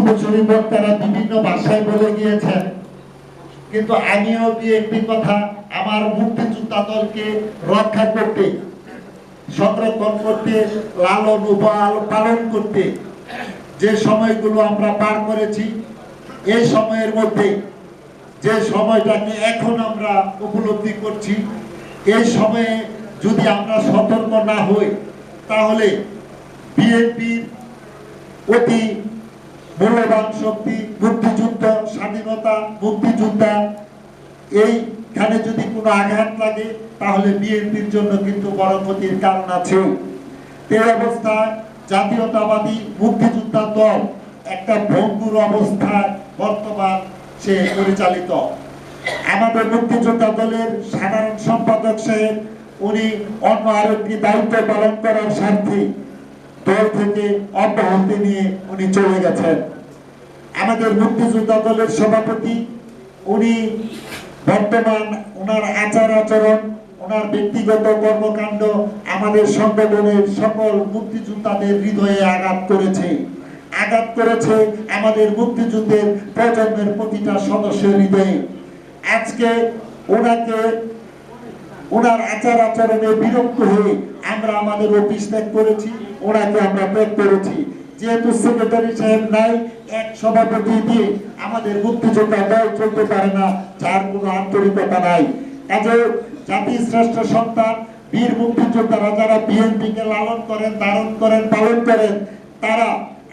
পূর্বসূরি বক্তারা বিভিন্ন ভাষায় বলে গিয়েছেন, কিন্তু আমিও একটি কথা, আমার মুক্তিযোদ্ধা দলকে রক্ষা করতে, সংরক্ষণ করতে, লালন পালন করতে যে সময়গুলো আমরা পার করেছি, এই সময়ের মধ্যে যে সময়টাকে এখন আমরা উপলব্ধি করছি, এই সময়ে যদি আমরা সতর্ক না হই, তাহলে বিএনপির অতি মূল্যবান শক্তি মুক্তিযুদ্ধ, স্বাধীনতা, মুক্তিযোদ্ধা, এইখানে যদি কোনো আঘাত লাগে তাহলে বিএনপির জন্য কিন্তু বড় ক্ষতির কারণ আছে। এই অবস্থায় জাতীয়তাবাদী মুক্তিযোদ্ধা দল একটা ভঙ্গুর অবস্থায় বর্তমান সে পরিচালিত। আমাদের মুক্তিযোদ্ধা দলের সাধারণ সম্পাদক সাহেব উনি অন্য আরেকটি দায়িত্ব পালন করার স্বার্থে দল থেকে অব্যাহতি নিয়ে উনি চলে গেছেন। আমাদের মুক্তিযোদ্ধা দলের সভাপতি উনি বর্তমান ওনার আচার আচরণ, ওনার ব্যক্তিগত কর্মকাণ্ড আমাদের সংগঠনের সকল মুক্তিযোদ্ধাদের হৃদয়ে আঘাত করেছে আমাদের মুক্তিযুদ্ধের প্রজন্মের প্রতিটা সদস্যের হৃদয়ে। আজকে ওনাকে ওনার আচার আচরণে বিরক্ত হয়ে আমরা আমাদের অফিস ত্যাগ করেছি, ওনাকে আমরা ত্যাগ করেছি। যেহেতু সেক্রেটারি সাহেব নাই, এক সভাপতি দিয়ে আমাদের মুক্তিযোদ্ধা দল চলতে পারে না, যার কোনো আন্তরিকতা নাই। কাজে জাতির শ্রেষ্ঠ সন্তান বীর মুক্তিযোদ্ধারা যারা বিএনপিকে লালন করেন, ধারণ করেন, পালন করেন, তারা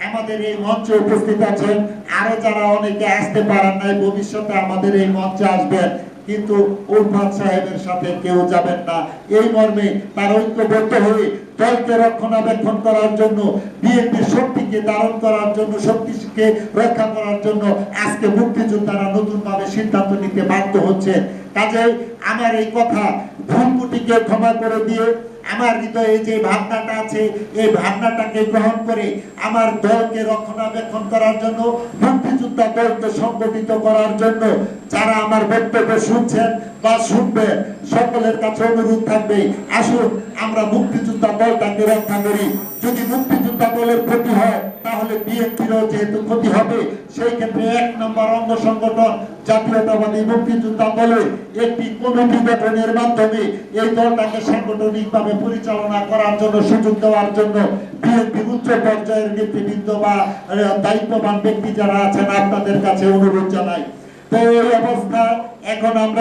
আমাদের এই মঞ্চে উপস্থিত আছেন। আরো যারা অনেকে আসতে পারেন নাই, ভবিষ্যতে আমাদের এই মঞ্চে আসবেন, কিন্তু উলফাত সাহেবের সাথে কেউ যাবেন না। এই মর্মে তার ঐক্যবদ্ধ হয়ে দলকে রক্ষণাবেক্ষণ করার জন্য, বিএনপির শক্তিকে ধারণ করার জন্য, শক্তিকে রক্ষা করার জন্য আজকে মুক্তিযোদ্ধারা নতুন ভাবে সিদ্ধান্ত নিতে বাধ্য হচ্ছে। কাজেই আমার এই কথা ভুলকুটিকে ক্ষমা করে দিয়ে আমার হৃদয়ে যে ভাবনাটা আছে, এই ভাবনাটাকে গ্রহণ করে আমার দলকে রক্ষণাবেক্ষণ করার জন্য, মুক্তিযোদ্ধা দলকে সংগঠিত করার জন্য যারা আমার বক্তব্য শুনছেন বা শুনবেন, সকলের কাছে অনুরোধ থাকবে, আসুন আমরা মুক্তিযোদ্ধা দলটাকে রক্ষা করি। যদি মুক্তিযোদ্ধা দলের ক্ষতি হয় তাহলে বিএনপিরও যেহেতু ক্ষতি হবে, সেই ক্ষেত্রে 1 নম্বর অঙ্গ সংগঠন জাতীয়তাবাদী মুক্তিযোদ্ধা দলের একটি কমিটি গঠনের মাধ্যমে এই দলটাকে সাংগঠনিকভাবে পরিচালনা করার জন্য, সুযোগ দেওয়ার জন্য বিএনপির উচ্চ পর্যায়ের নেতৃবৃন্দ বা দায়িত্ববান ব্যক্তি যারা আছেন আপনাদের কাছে অনুরোধ জানাই। তো এই অবস্থা এখন আমরা